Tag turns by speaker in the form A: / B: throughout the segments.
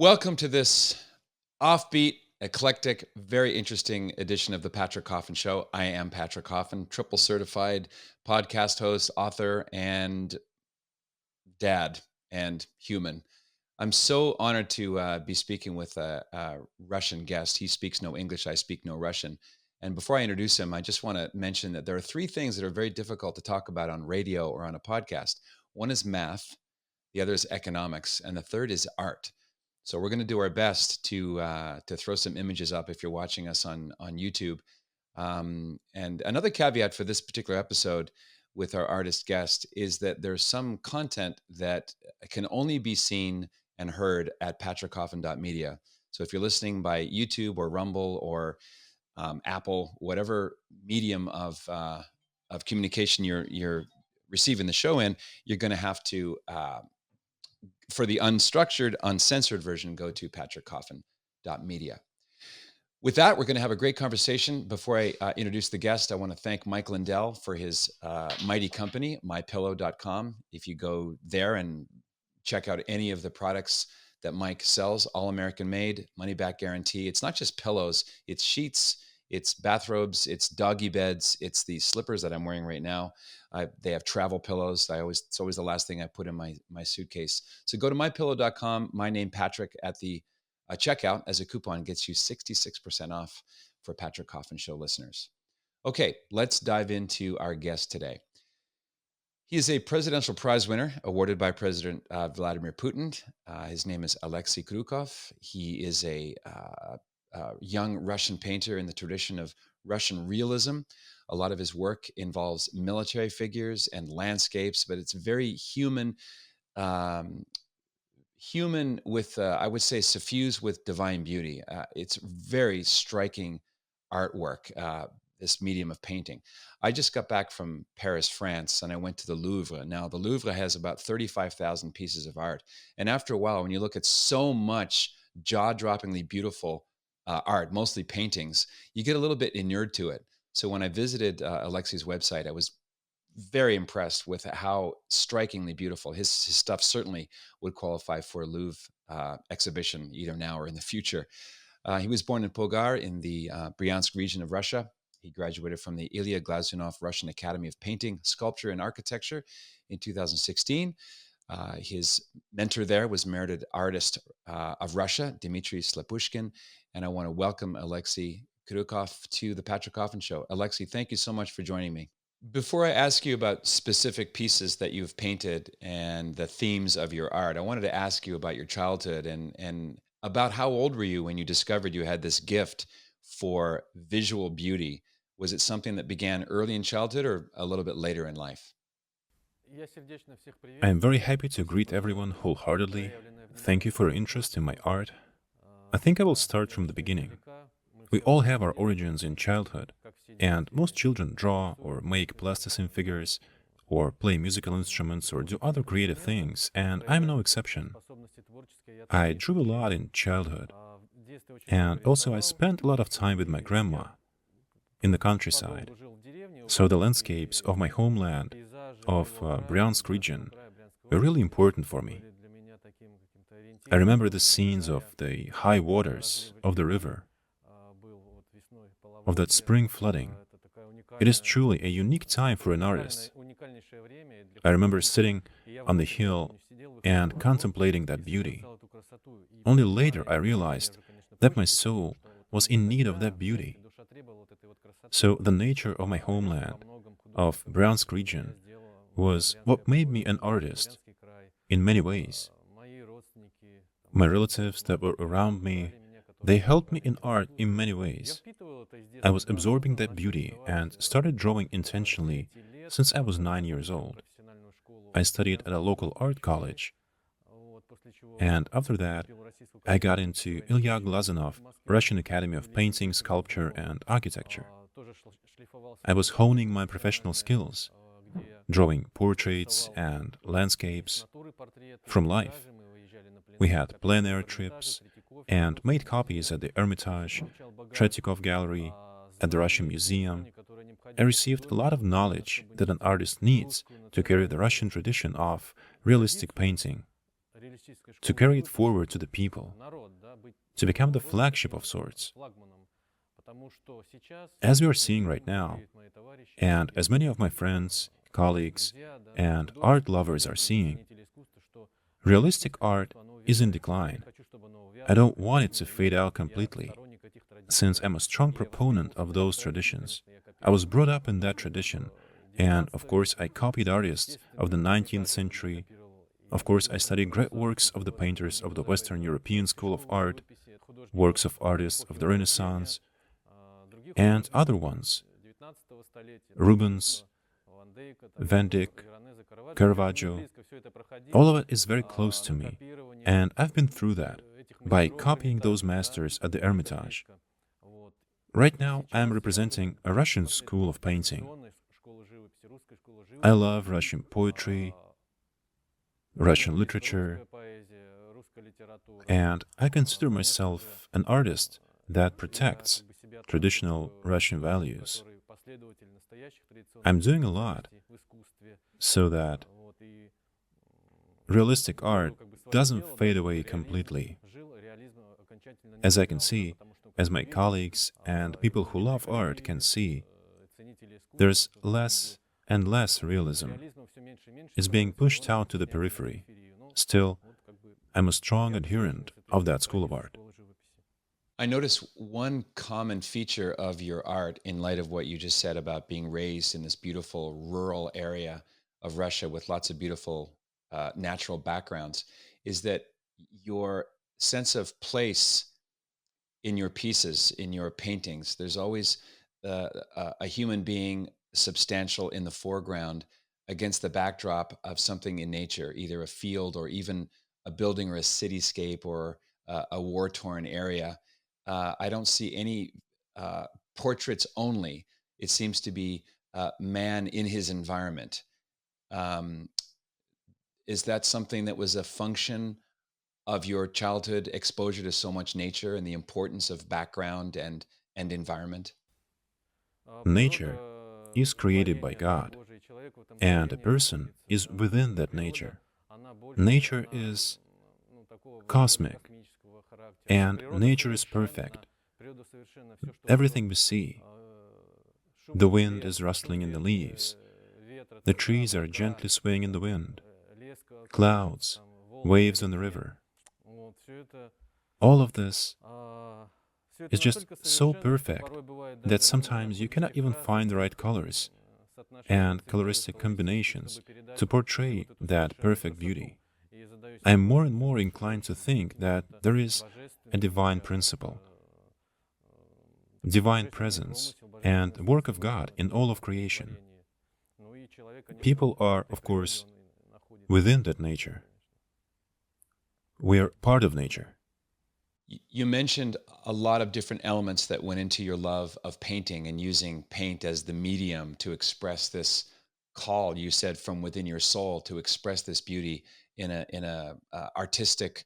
A: Welcome to this offbeat, eclectic, very interesting edition of the Patrick Coffin Show. I am Patrick Coffin, triple certified podcast host, author, and dad and human. I'm so honored to be speaking with a Russian guest. He speaks no English, I speak no Russian. And before I introduce him, I just want to mention that there are three things that are very difficult to talk about on radio or on a podcast. One is math, the other is economics, and the third is art. So we're going to do our best to throw some images up if you're watching us on YouTube. And another caveat for this particular episode with our artist guest is that there's some content that can only be seen and heard at patrickcoffin.media. So if you're listening by YouTube or Rumble or Apple, whatever medium of communication you're receiving the show in, you're going to have to for the unstructured, uncensored version, go to patrickcoffin.media. With that, we're going to have a great conversation. Before I introduce the guest, I want to thank Mike Lindell for his mighty company, mypillow.com. If you go there and check out any of the products that Mike sells, all American made, money back guarantee. It's not just pillows, it's sheets, it's bathrobes, it's doggy beds, it's the slippers that I'm wearing right now. They have travel pillows. It's always the last thing I put in my suitcase. So go to mypillow.com, my name Patrick at the checkout as a coupon gets you 66% off for Patrick Coffin Show listeners. Okay, let's dive into our guest today. He is a presidential prize winner awarded by President Vladimir Putin. His name is Alexei Kryukov. He is a young Russian painter in the tradition of Russian realism. A lot of his work involves military figures and landscapes, but it's very human, human with, I would say, suffused with divine beauty. It's very striking artwork, this medium of painting. I just got back from Paris, France, and I went to the Louvre. Now, the Louvre has about 35,000 pieces of art. And after a while, when you look at so much jaw-droppingly beautiful art, mostly paintings, you get a little bit inured to it. So when I visited Alexei's website, I was very impressed with how strikingly beautiful his stuff certainly would qualify for a Louvre exhibition either now or in the future. He was born in Pogar in the Bryansk region of Russia. He graduated from the Ilya Glazunov Russian Academy of Painting, Sculpture, and Architecture in 2016. His mentor there was merited artist of Russia, Dmitry Slepushkin. And I want to welcome Alexei Kryukov to the Patrick Coffin Show. Alexei, thank you so much for joining me. Before I ask you about specific pieces that you've painted and the themes of your art, I wanted to ask you about your childhood and about how old were you when you discovered you had this gift for visual beauty? Was it something that began early in childhood or a little bit later in life?
B: I am very happy to greet everyone wholeheartedly. Thank you for your interest in my art. I think I will start from the beginning. We all have our origins in childhood, and most children draw or make plasticine figures, or play musical instruments or do other creative things, and I'm no exception. I drew a lot in childhood, and also I spent a lot of time with my grandma in the countryside. So the landscapes of my homeland, of Bryansk region, were really important for me. I remember the scenes of the high waters of the river, of that spring flooding. It is truly a unique time for an artist. I remember sitting on the hill and contemplating that beauty. Only later I realized that my soul was in need of that beauty. So the nature of my homeland, of Bryansk region, was what made me an artist in many ways. My relatives that were around me, they helped me in art in many ways. I was absorbing that beauty and started drawing intentionally since I was 9 years old. I studied at a local art college, and after that, I got into Ilya Glazunov Russian Academy of Painting, Sculpture, and Architecture. I was honing my professional skills, drawing portraits and landscapes from life. We had plein air trips and made copies at the Hermitage, Tretyakov Gallery, at the Russian Museum. I received a lot of knowledge that an artist needs to carry the Russian tradition of realistic painting. to carry it forward to the people, to become the flagship of sorts. As we are seeing right now, and as many of my friends, colleagues, and art lovers are seeing, realistic art is in decline. I don't want it to fade out completely, since I'm a strong proponent of those traditions. I was brought up in that tradition, and of course I copied artists of the 19th century. Of course I studied great works of the painters of the Western European School of Art, works of artists of the Renaissance, and other ones, Rubens, Van Dyck, Caravaggio. All of it is very close to me, and I've been through that by copying those masters at the Hermitage. Right now, I am representing a Russian school of painting. I love Russian poetry, Russian literature, and I consider myself an artist that protects traditional Russian values. I'm doing a lot so that realistic art doesn't fade away completely. As I can see, as my colleagues and people who love art can see, there's less and less realism. It's being pushed out to the periphery. Still, I'm a strong adherent of that school of art.
A: I notice one common feature of your art, in light of what you just said about being raised in this beautiful rural area of Russia with lots of beautiful natural backgrounds, is that your sense of place in your pieces, in your paintings, there's always a human being substantial in the foreground against the backdrop of something in nature, either a field or even a building or a cityscape or a war-torn area. I don't see any portraits only. It seems to be man in his environment. Is that something that was a function of your childhood exposure to so much nature and the importance of background and environment?
B: Nature is created by God, and a person is within that nature. Nature is cosmic, and nature is perfect. Everything we see, the wind is rustling in the leaves, the trees are gently swaying in the wind, clouds, waves on the river. All of this is just so perfect that sometimes you cannot even find the right colors and coloristic combinations to portray that perfect beauty. I am more and more inclined to think that there is a divine principle, divine presence, and work of God in all of creation. People are, of course, within that nature. We are part of nature.
A: You mentioned a lot of different elements that went into your love of painting and using paint as the medium to express this call, you said, from within your soul to express this beauty in a artistic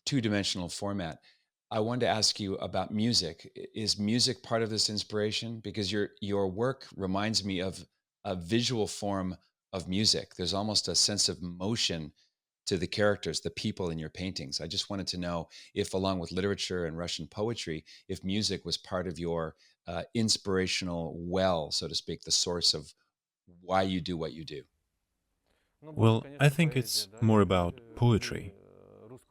A: two-dimensional format. I wanted to ask you about music. Is music part of this inspiration? Because your work reminds me of a visual form of music. There's almost a sense of motion to the characters, the people in your paintings. I just wanted to know if, along with literature and Russian poetry, if music was part of your inspirational well, so to speak, the source of why you do what you do.
B: Well, I think it's more about poetry.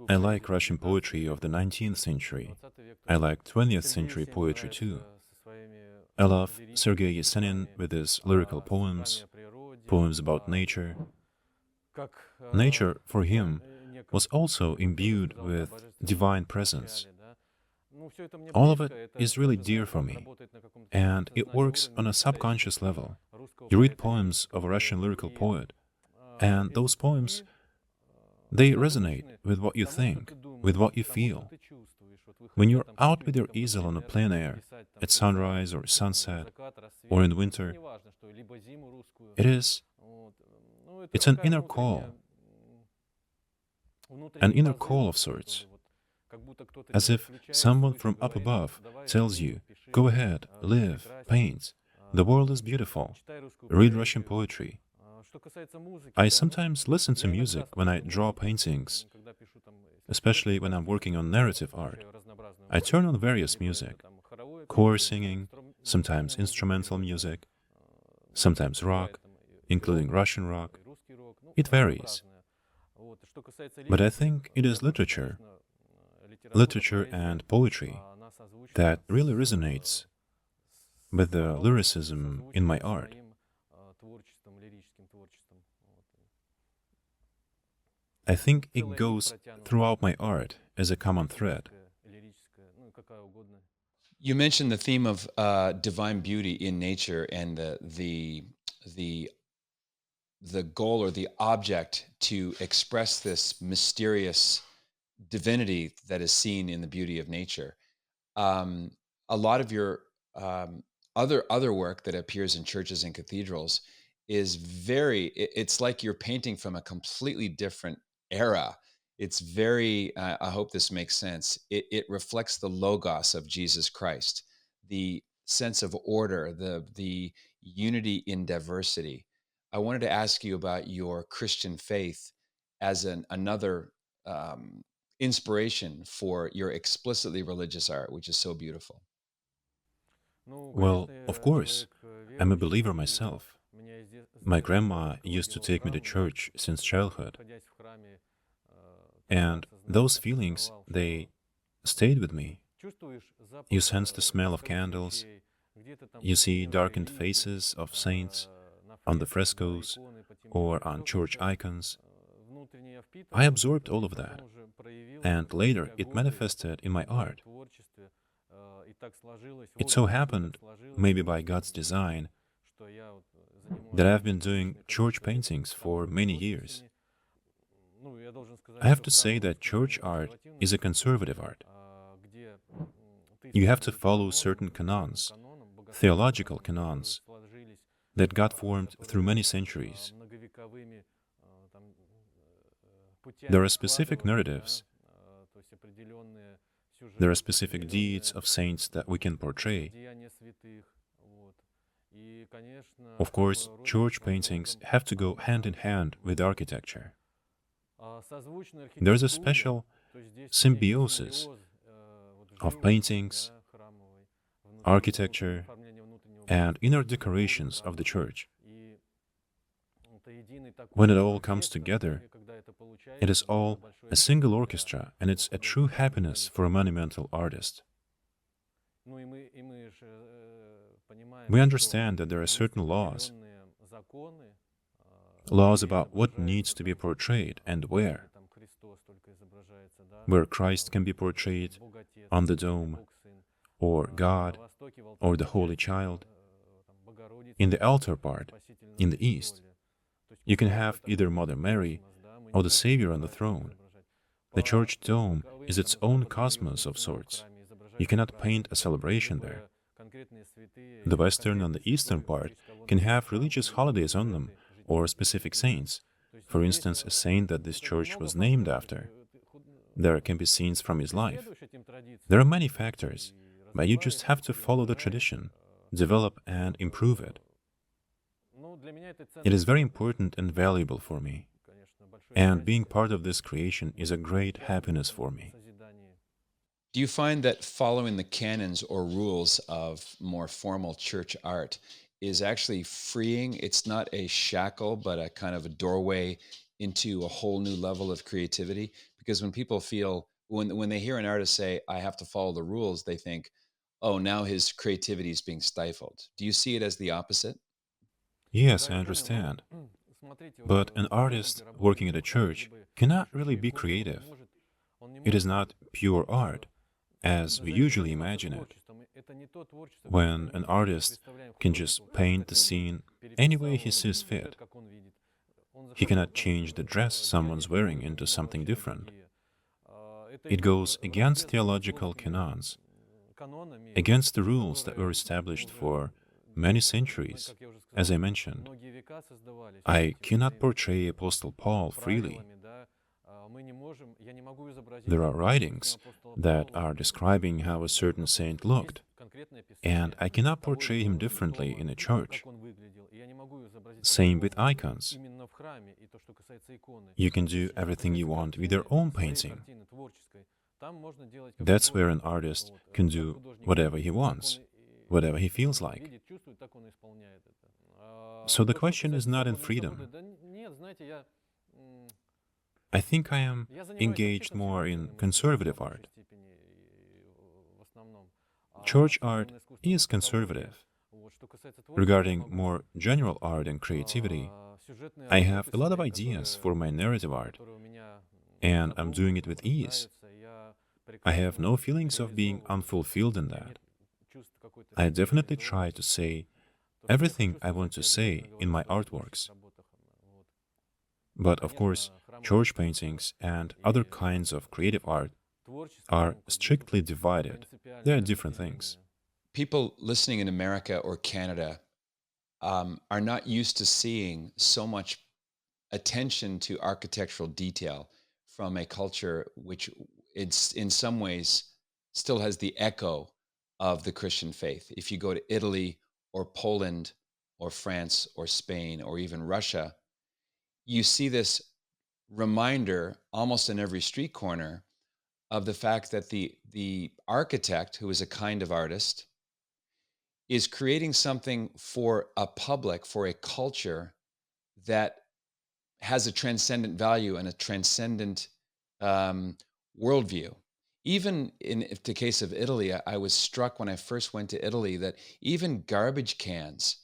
B: I like Russian poetry of the 19th century. I like 20th century poetry too. I love Sergei Yesenin with his lyrical poems, poems about nature. Nature, for him, was also imbued with divine presence. All of it is really dear for me, and it works on a subconscious level. You read poems of a Russian lyrical poet, and those poems, they resonate with what you think, with what you feel. When you're out with your easel on a plein air, at sunrise or sunset, or in winter, it's an inner call of sorts, as if someone from up above tells you, go ahead, live, paint, the world is beautiful, read Russian poetry, I sometimes listen to music when I draw paintings, especially when I'm working on narrative art. I turn on various music, choir singing, sometimes instrumental music, sometimes rock, including Russian rock. It varies. But I think it is literature and poetry, that really resonates with the lyricism in my art. I think it goes throughout my art as a common thread.
A: You mentioned the theme of divine beauty in nature and the the goal or the object to express this mysterious divinity that is seen in the beauty of nature. Um, a lot of your um, other work that appears in churches and cathedrals is it's like you're painting from a completely different era. It's very I hope this makes sense. It reflects the logos of Jesus Christ, the sense of order, the unity in diversity. I wanted to ask you about your Christian faith as another um, inspiration for your explicitly religious art, which is so beautiful.
B: Well, of course, I'm a believer myself. My grandma used to take me to church since childhood, and those feelings, they stayed with me. You sense the smell of candles, you see darkened faces of saints on the frescoes or on church icons. I absorbed all of that, and later it manifested in my art. It so happened, maybe by God's design, that I've been doing church paintings for many years. I have to say that church art is a conservative art. You have to follow certain canons, theological canons, that God formed through many centuries. There are specific narratives, there are specific deeds of saints that we can portray. Of course, church paintings have to go hand in hand with architecture. There's a special symbiosis of paintings, architecture, and inner decorations of the church. When it all comes together, it is all a single orchestra, and it's a true happiness for a monumental artist. We understand that there are certain laws about what needs to be portrayed and where Christ can be portrayed on the dome, or God, or the Holy Child. In the altar part, in the east, you can have either Mother Mary or the Savior on the throne. The church dome is its own cosmos of sorts. You cannot paint a celebration there. The western and the eastern part can have religious holidays on them, or specific saints. For instance, a saint that this church was named after. There can be scenes from his life. There are many factors, but you just have to follow the tradition, develop and improve it. It is very important and valuable for me, and being part of this creation is a great happiness for me.
A: Do you find that following the canons or rules of more formal church art is actually freeing? It's not a shackle, but a kind of a doorway into a whole new level of creativity? Because when people feel, when they hear an artist say, I have to follow the rules, they think, oh, now his creativity is being stifled. Do you see it as the opposite?
B: Yes, I understand. But an artist working at a church cannot really be creative. It is not pure art, as we usually imagine it. When an artist can just paint the scene any way he sees fit, he cannot change the dress someone's wearing into something different. It goes against theological canons, against the rules that were established for many centuries, as I mentioned. I cannot portray Apostle Paul freely. There are writings that are describing how a certain saint looked, and I cannot portray him differently in a church. Same with icons. You can do everything you want with your own painting. That's where an artist can do whatever he wants, whatever he feels like. So the question is not in freedom. I think I am engaged more in conservative art. Church art is conservative. Regarding more general art and creativity, I have a lot of ideas for my narrative art, and I'm doing it with ease. I have no feelings of being unfulfilled in that. I definitely try to say everything I want to say in my artworks. But of course, church paintings and other kinds of creative art are strictly divided. They are different things.
A: People listening in America or Canada are not used to seeing so much attention to architectural detail from a culture which it's in some ways still has the echo of the Christian faith. If you go to Italy or Poland or France or Spain or even Russia, you see this reminder almost in every street corner of the fact that the architect, who is a kind of artist, is creating something for a public, for a culture that has a transcendent value and a transcendent worldview. Even in the case of Italy, I was struck when I first went to Italy that even garbage cans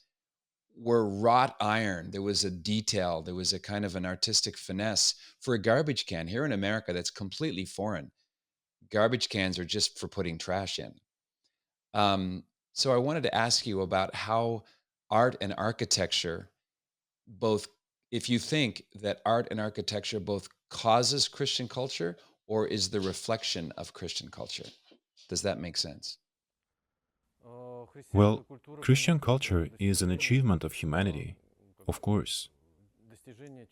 A: were wrought iron. There was a detail, there was a kind of an artistic finesse for a garbage can. Here in America, that's completely foreign. Garbage cans are just for putting trash in. So I wanted to ask you about how art and architecture both, if you think that art and architecture both causes Christian culture or is the reflection of Christian culture. Does that make sense?
B: Well, Christian culture is an achievement of humanity, of course.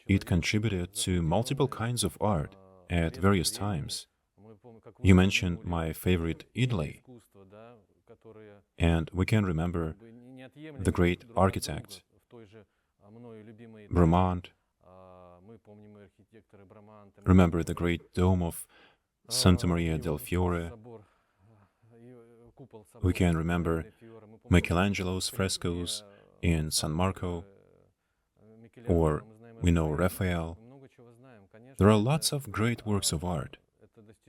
B: It contributed to multiple kinds of art at various times. You mentioned my favorite Italy, and we can remember the great architect, Bramante. Remember the great dome of Santa Maria del Fiore. We can remember Michelangelo's frescoes in San Marco, or we know Raphael. There are lots of great works of art,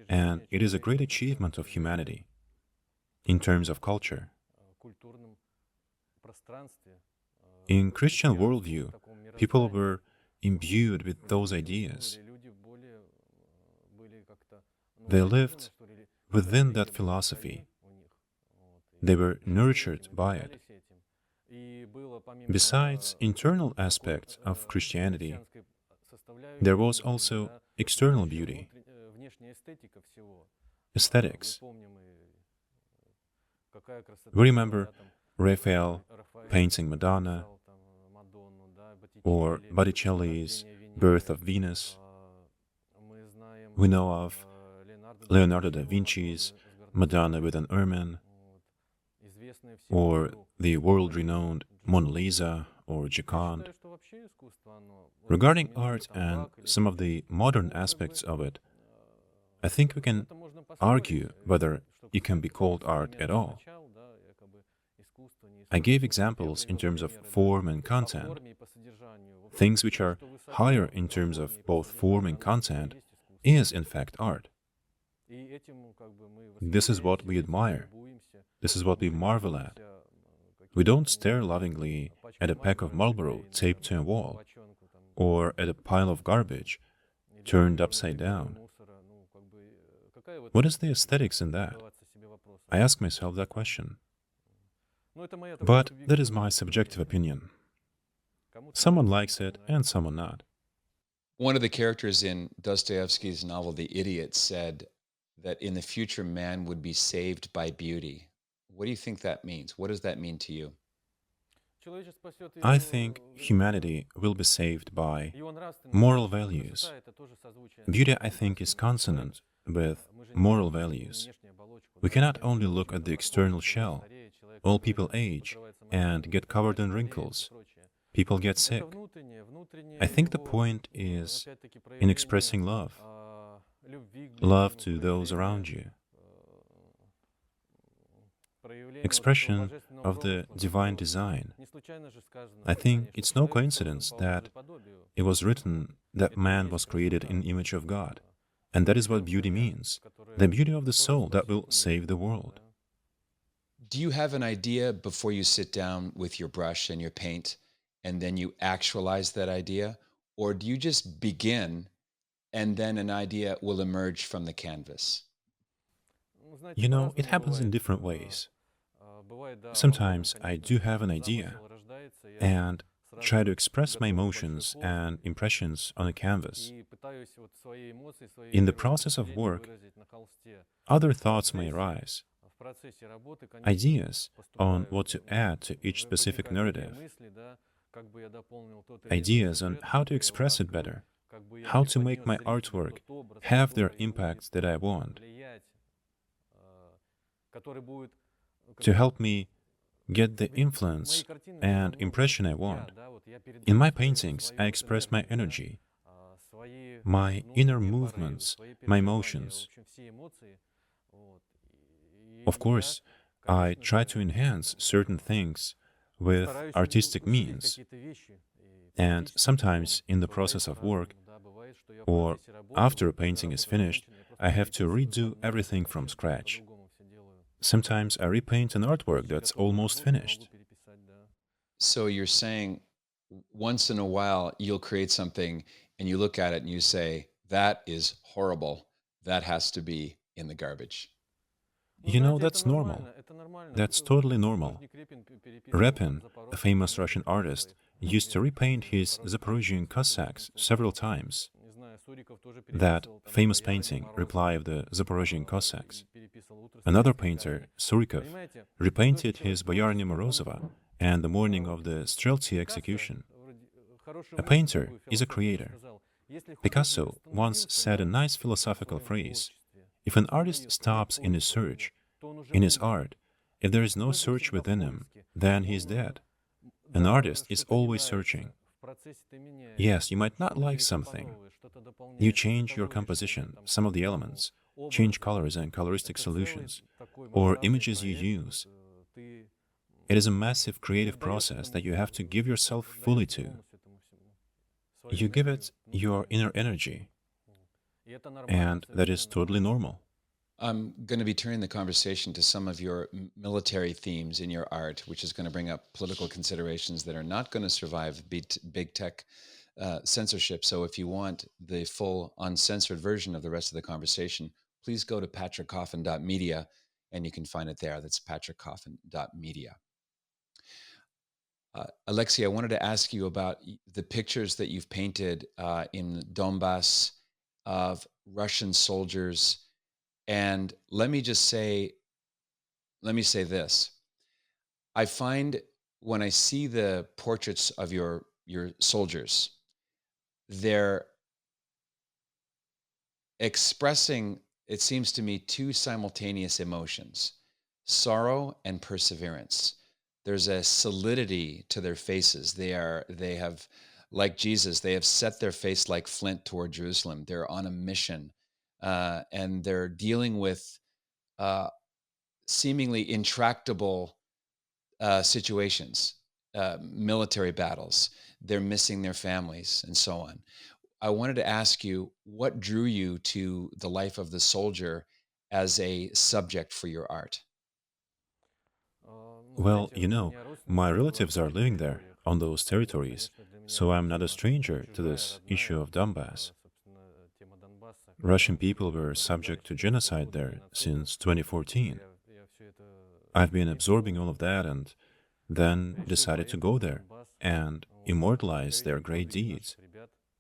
B: and it is a great achievement of humanity in terms of culture. In Christian worldview, people were imbued with those ideas. They lived within that philosophy. They were nurtured by it. Besides internal aspects of Christianity, there was also external beauty, aesthetics. We remember Raphael painting Madonna, or Botticelli's Birth of Venus. We know of Leonardo da Vinci's Madonna with an ermine, or the world-renowned Mona Lisa or Joconde. Regarding art and some of the modern aspects of it, I think we can argue whether it can be called art at all. I gave examples in terms of form and content. Things which are higher in terms of both form and content is in fact art. This is what we admire. This is what we marvel at. We don't stare lovingly at a pack of Marlboro taped to a wall, or at a pile of garbage turned upside down. What is the aesthetics in that? I ask myself that question. But that is my subjective opinion. Someone likes it and someone not.
A: One of the characters in Dostoevsky's novel The Idiot said that in the future man would be saved by beauty. What do you think that means? What does that mean to you?
B: I think humanity will be saved by moral values. Beauty, I think, is consonant with moral values. We cannot only look at the external shell. All people age and get covered in wrinkles. people get sick. I think the point is in expressing love to those around you, expression of the divine design. I think it's no coincidence that it was written that man was created in the image of God. And that is what beauty means, the beauty of the soul that will save the world.
A: Do you have an idea before you sit down with your brush and your paint and then you actualize that idea? Or do you just begin and then an idea will emerge from the canvas?
B: You know, it happens in different ways. Sometimes I do have an idea and try to express my emotions and impressions on a canvas. In the process of work, other thoughts may arise, ideas on what to add to each specific narrative, ideas on how to express it better, how to make my artwork have their impact that I want, to help me get the influence and impression I want. In my paintings, I express my energy, my inner movements, my emotions. Of course, I try to enhance certain things with artistic means, and sometimes in the process of work, or after a painting is finished, I have to redo everything from scratch. Sometimes I repaint an artwork that's almost finished.
A: So you're saying once in a while you'll create something and you look at it and you say, that is horrible. That has to be in the garbage.
B: You know, that's normal. That's totally normal. Repin, a famous Russian artist, used to repaint his Zaporozhian Cossacks several times. That famous painting, Reply of the Zaporozhian Cossacks. Another painter, Surikov, repainted his Boyarnya Morozova and the morning of the Streltsy execution. A painter is a creator. Picasso once said a nice philosophical phrase: if an artist stops in his search, in his art, if there is no search within him, then he is dead. An artist is always searching. Yes, you might not like something. You change your composition, some of the elements, change colors and coloristic solutions, or images you use. It is a massive creative process that you have to give yourself fully to. You give it your inner energy, and that is totally normal.
A: I'm going to be turning the conversation to some of your military themes in your art, which is going to bring up political considerations that are not going to survive big tech censorship. So if you want the full uncensored version of the rest of the conversation, please go to patrickcoffin.media and you can find it there. That's patrickcoffin.media. Alexei, I wanted to ask you about the pictures that you've painted in Donbass of Russian soldiers. And let me say this. I find when I see the portraits of your soldiers, they're expressing, it seems to me, two simultaneous emotions: sorrow and perseverance. There's a solidity to their faces. They have, like Jesus, they have set their face like flint toward Jerusalem. They're on a mission, and they're dealing with seemingly intractable situations, military battles. They're missing their families and so on. I wanted to ask you, what drew you to the life of the soldier as a subject for your art?
B: Well, you know, my relatives are living there, on those territories, so I'm not a stranger to this issue of Donbass. Russian people were subject to genocide there since 2014. I've been absorbing all of that and then decided to go there and immortalize their great deeds,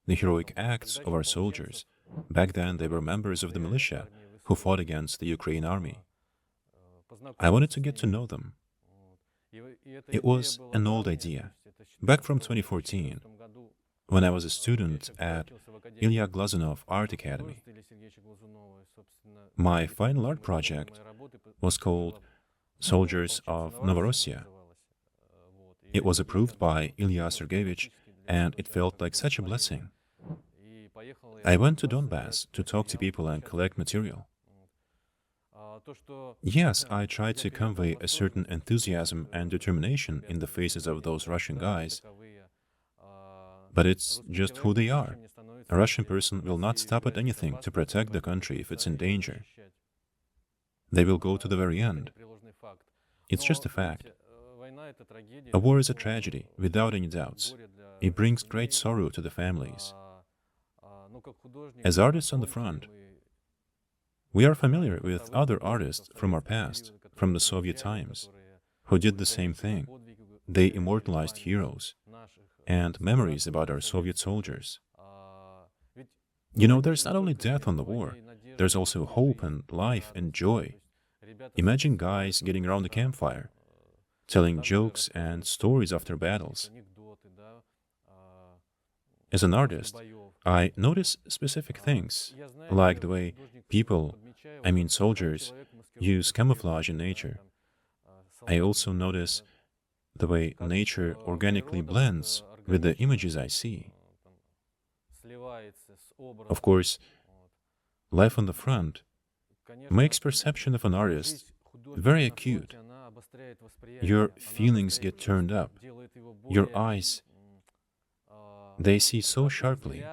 B: the heroic acts of our soldiers. Back then, they were members of the militia who fought against the Ukraine army. I wanted to get to know them. It was an old idea, back from 2014, when I was a student at Ilya Glazunov Art Academy. My final art project was called Soldiers of Novorossiya. It was approved by Ilya Sergeyevich, and it felt like such a blessing. I went to Donbass to talk to people and collect material. Yes, I tried to convey a certain enthusiasm and determination in the faces of those Russian guys, but it's just who they are. A Russian person will not stop at anything to protect the country if it's in danger. They will go to the very end. It's just a fact. A war is a tragedy, without any doubts. It brings great sorrow to the families. As artists on the front, we are familiar with other artists from our past, from the Soviet times, who did the same thing. They immortalized heroes and memories about our Soviet soldiers. You know, there's not only death on the war, there's also hope and life and joy. Imagine guys getting around the campfire, telling jokes and stories after battles. As an artist, I notice specific things, like the way people, I mean soldiers, use camouflage in nature. I also notice the way nature organically blends with the images I see. Of course, life on the front makes perception of an artist very acute. Your feelings get turned up. Your eyes, they see so sharply.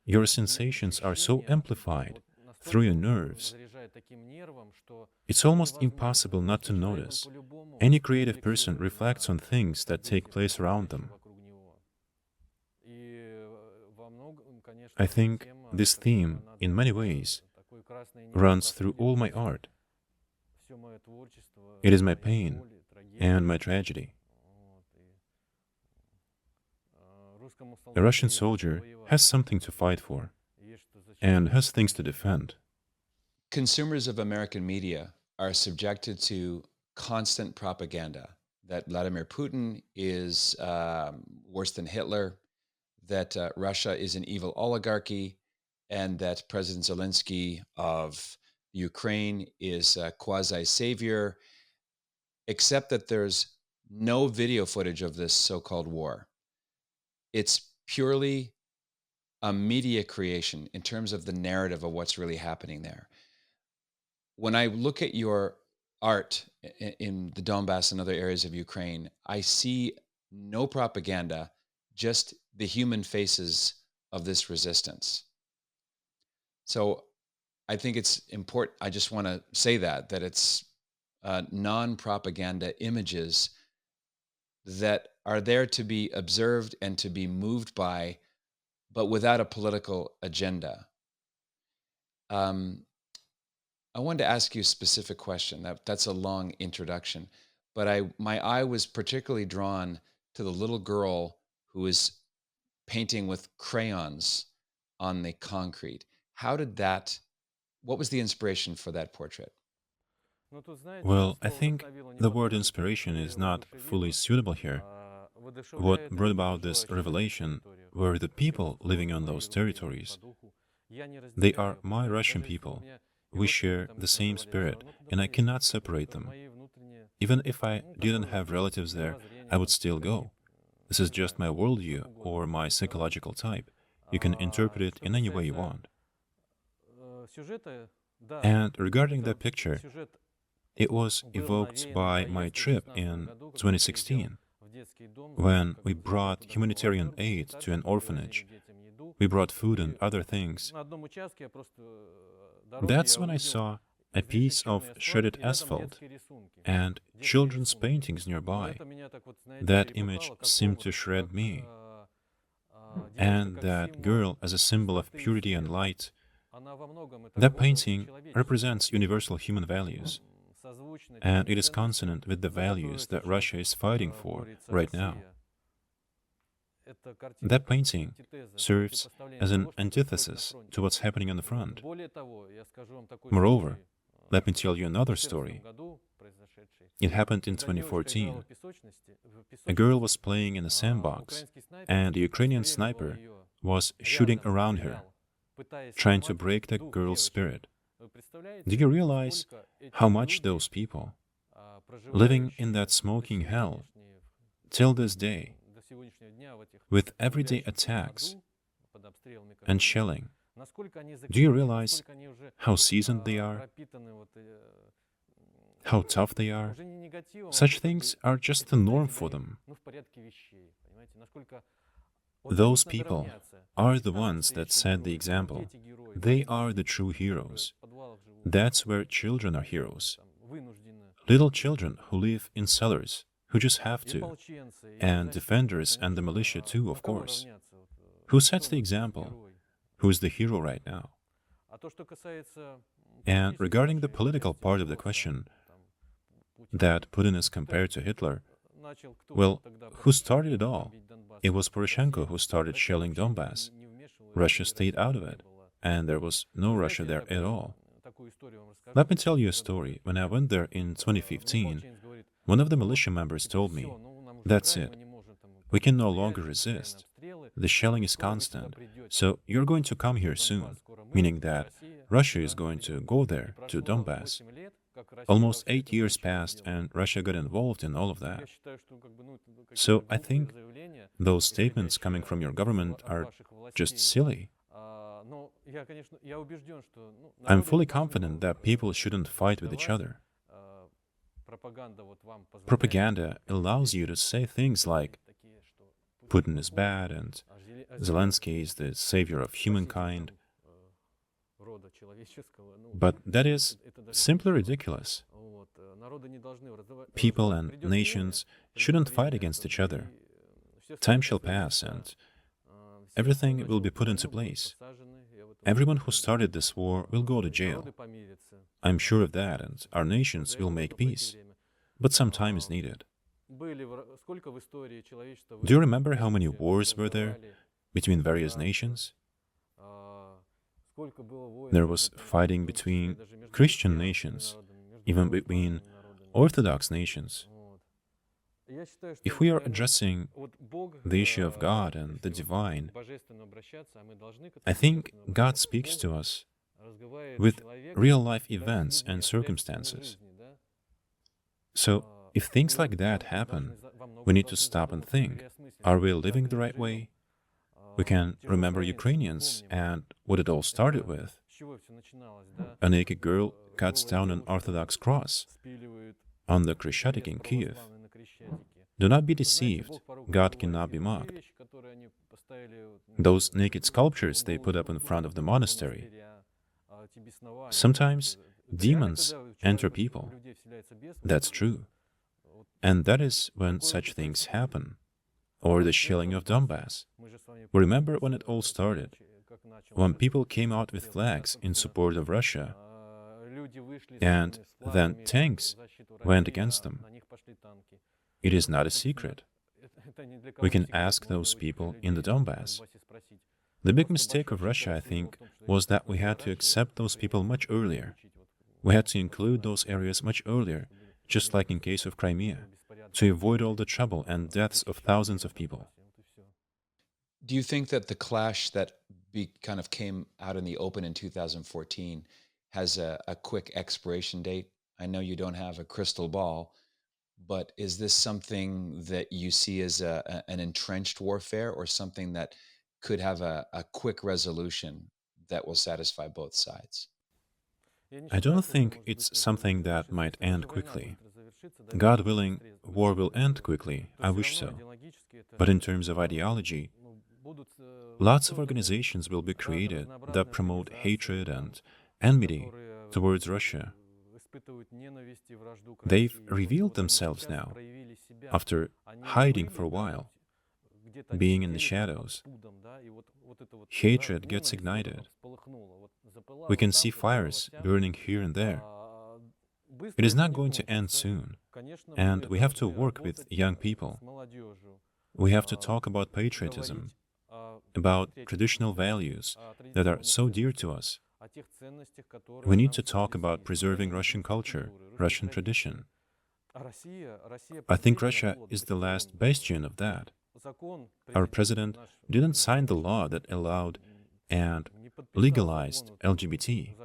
B: Your sensations are so amplified through your nerves. It's almost impossible not to notice. Any creative person reflects on things that take place around them. I think this theme, in many ways, runs through all my art. It is my pain and my tragedy. A Russian soldier has something to fight for and has things to defend.
A: Consumers of American media are subjected to constant propaganda that Vladimir Putin is worse than Hitler, that Russia is an evil oligarchy, and that President Zelensky of Ukraine is a quasi-savior, except that there's no video footage of this so-called war. It's purely a media creation in terms of the narrative of what's really happening there. When I look at your art in the Donbass and other areas of Ukraine, I see no propaganda, just the human faces of this resistance. So I think it's important. I just want to say that it's non-propaganda images that are there to be observed and to be moved by, but without a political agenda. I wanted to ask you a specific question. That's a long introduction, but my eye was particularly drawn to the little girl who is painting with crayons on the concrete. What was the inspiration for that portrait?
B: Well, I think the word inspiration is not fully suitable here. What brought about this revelation were the people living on those territories. They are my Russian people. We share the same spirit, and I cannot separate them. Even if I didn't have relatives there, I would still go. This is just my worldview or my psychological type. You can interpret it in any way you want. And regarding that picture, it was evoked by my trip in 2016, when we brought humanitarian aid to an orphanage. We brought food and other things. That's when I saw a piece of shredded asphalt and children's paintings nearby. That image seemed to shred me. And that girl as a symbol of purity and light, that painting represents universal human values. And it is consonant with the values that Russia is fighting for right now. That painting serves as an antithesis to what's happening on the front. Moreover, let me tell you another story. It happened in 2014. A girl was playing in a sandbox, and a Ukrainian sniper was shooting around her, trying to break the girl's spirit. Do you realize how much those people, living in that smoking hell, till this day, with everyday attacks and shelling, do you realize how seasoned they are, how tough they are? Such things are just the norm for them. Those people are the ones that set the example. They are the true heroes. That's where children are heroes. Little children who live in cellars, who just have to, and defenders and the militia too, of course. Who sets the example? Who is the hero right now? And regarding the political part of the question, that Putin is compared to Hitler, well, who started it all? It was Poroshenko who started shelling Donbass. Russia stayed out of it, and there was no Russia there at all. Let me tell you a story. When I went there in 2015, one of the militia members told me, "That's it. We can no longer resist. The shelling is constant, so you're going to come here soon," meaning that Russia is going to go there, to Donbass. Almost 8 years passed, and Russia got involved in all of that. So I think those statements coming from your government are just silly. I'm fully confident that people shouldn't fight with each other. Propaganda allows you to say things like, Putin is bad and Zelensky is the savior of humankind. But that is simply ridiculous. People and nations shouldn't fight against each other. Time shall pass and everything will be put into place. Everyone who started this war will go to jail. I'm sure of that, and our nations will make peace. But some time is needed. Do you remember how many wars were there between various nations? There was fighting between Christian nations, even between Orthodox nations. If we are addressing the issue of God and the divine, I think God speaks to us with real-life events and circumstances. So, if things like that happen, we need to stop and think, are we living the right way? We can remember Ukrainians and what it all started with. A naked girl cuts down an Orthodox cross on the Krещатик in Kiev. Do not be deceived, God cannot be mocked. Those naked sculptures they put up in front of the monastery. Sometimes demons enter people. That's true. And that is when such things happen. Or the shelling of Donbass. We remember when it all started, when people came out with flags in support of Russia, and then tanks went against them. It is not a secret. We can ask those people in the Donbass. The big mistake of Russia, I think, was that we had to accept those people much earlier. We had to include those areas much earlier, just like in case of Crimea, to avoid all the trouble and deaths of thousands of people.
A: Do you think that the clash that kind of came out in the open in 2014 has a quick expiration date? I know you don't have a crystal ball, but is this something that you see as an entrenched warfare, or something that could have a quick resolution that will satisfy both sides?
B: I don't think it's something that might end quickly. God willing, war will end quickly, I wish so. But in terms of ideology, lots of organizations will be created that promote hatred and enmity towards Russia. They've revealed themselves now, after hiding for a while, being in the shadows. Hatred gets ignited. We can see fires burning here and there. It is not going to end soon, and we have to work with young people. We have to talk about patriotism, about traditional values that are so dear to us. We need to talk about preserving Russian culture, Russian tradition. I think Russia is the last bastion of that. Our president didn't sign the law that allowed and legalized LGBT.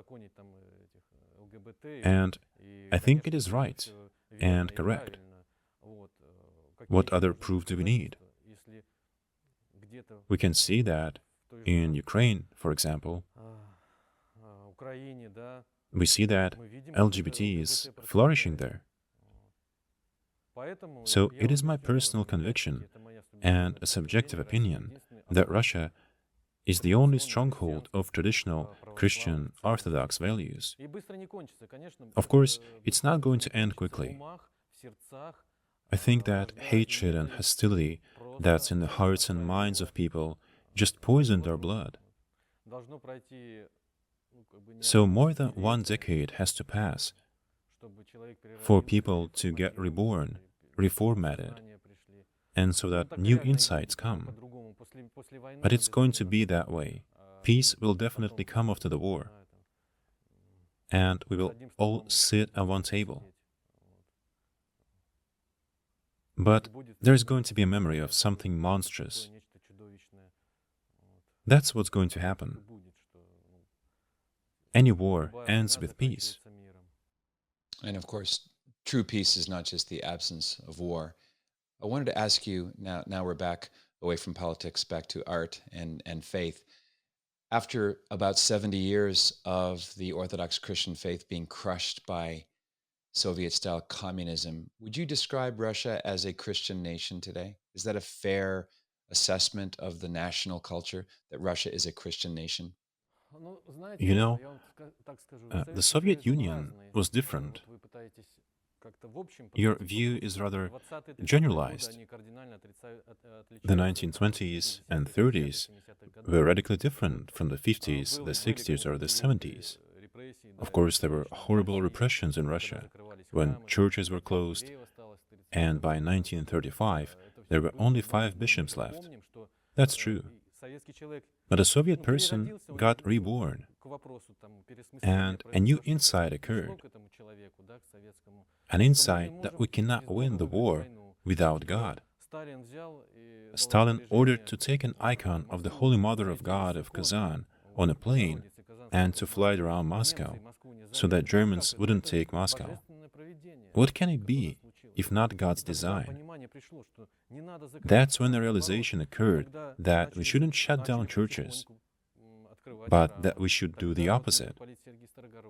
B: And I think it is right and correct. What other proof do we need? We can see that in Ukraine, for example, we see that LGBT is flourishing there. So it is my personal conviction and a subjective opinion that Russia is the only stronghold of traditional Christian Orthodox values. Of course, it's not going to end quickly. I think that hatred and hostility that's in the hearts and minds of people just poisoned our blood. So more than 1 decade has to pass for people to get reborn, reformatted, and so that new insights come. But it's going to be that way. Peace will definitely come after the war. And we will all sit at one table. But there's going to be a memory of something monstrous. That's what's going to happen. Any war ends with peace.
A: And of course, true peace is not just the absence of war. I wanted to ask you, now we're back away from politics, back to art and faith. After about 70 years of the Orthodox Christian faith being crushed by Soviet-style communism, would you describe Russia as a Christian nation today? Is that a fair assessment of the national culture, that Russia is a Christian nation?
B: You know, the Soviet Union was different. Your view is rather generalized. The 1920s and 30s were radically different from the 50s, the 60s, or the 70s. Of course, there were horrible repressions in Russia when churches were closed, and by 1935 there were only 5 bishops left. That's true. But a Soviet person got reborn, and a new insight occurred. An insight that we cannot win the war without God. Stalin ordered to take an icon of the Holy Mother of God of Kazan on a plane and to fly it around Moscow, so that Germans wouldn't take Moscow. What can it be if not God's design? That's when the realization occurred that we shouldn't shut down churches, but that we should do the opposite.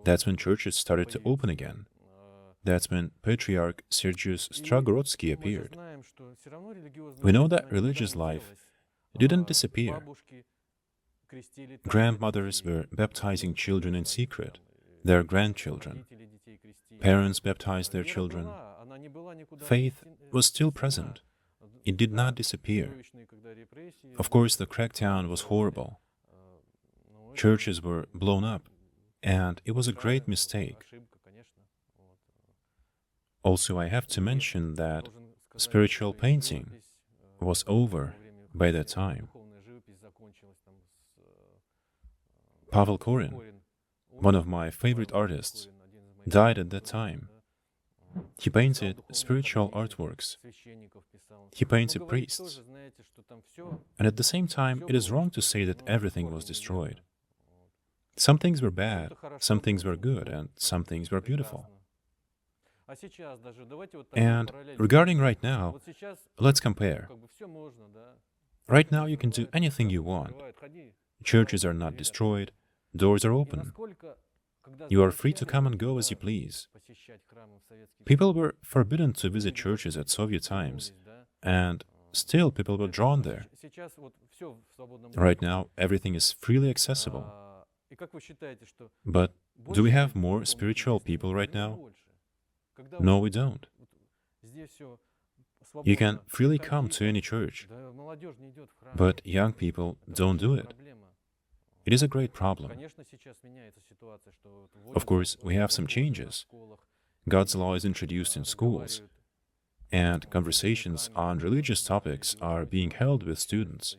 B: That's when churches started to open again. That's when Patriarch Sergius Stragorodsky appeared. We know that religious life didn't disappear. Grandmothers were baptizing children in secret, their grandchildren. Parents baptized their children. Faith was still present. It did not disappear. Of course, the crackdown was horrible. Churches were blown up, and it was a great mistake. Also, I have to mention that spiritual painting was over by that time. Pavel Korin, one of my favorite artists, died at that time. He painted spiritual artworks. He painted priests. And at the same time, it is wrong to say that everything was destroyed. Some things were bad, some things were good, and some things were beautiful. And regarding right now, let's compare. Right now you can do anything you want. Churches are not destroyed, doors are open. You are free to come and go as you please. People were forbidden to visit churches at Soviet times, and still people were drawn there. Right now, everything is freely accessible. But do we have more spiritual people right now? No, we don't. You can freely come to any church, but young people don't do it. It is a great problem. Of course, we have some changes. God's law is introduced in schools, and conversations on religious topics are being held with students.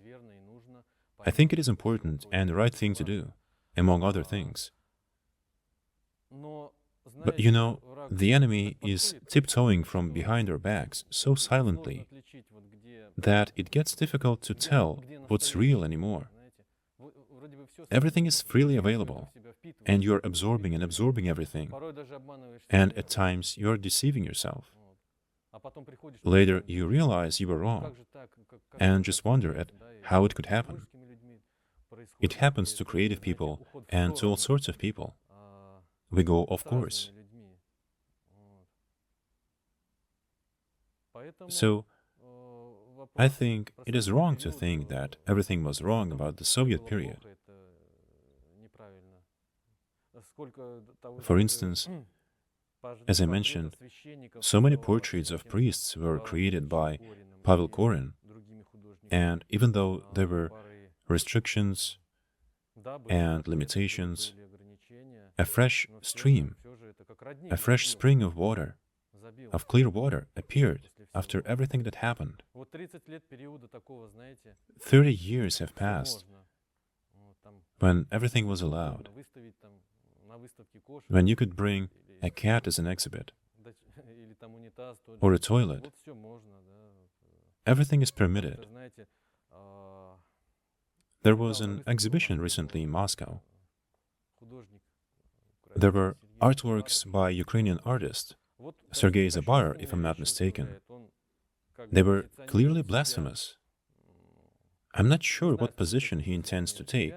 B: I think it is important and the right thing to do, among other things. But you know, the enemy is tiptoeing from behind our backs so silently that it gets difficult to tell what's real anymore. Everything is freely available, and you're absorbing and absorbing everything, and at times you're deceiving yourself. later you realize you were wrong and just wonder at how it could happen. It happens to creative people and to all sorts of people. We go off course. So, I think it is wrong to think that everything was wrong about the Soviet period. For instance, as I mentioned, so many portraits of priests were created by Pavel Korin, and even though there were restrictions and limitations, a fresh stream, a fresh spring of water, of clear water, appeared after everything that happened. 30 years have passed when everything was allowed, when you could bring a cat as an exhibit or a toilet. Everything is permitted. There was an exhibition recently in Moscow. There were artworks by Ukrainian artist Sergei Zabar, if I'm not mistaken. They were clearly blasphemous. I'm not sure what position he intends to take,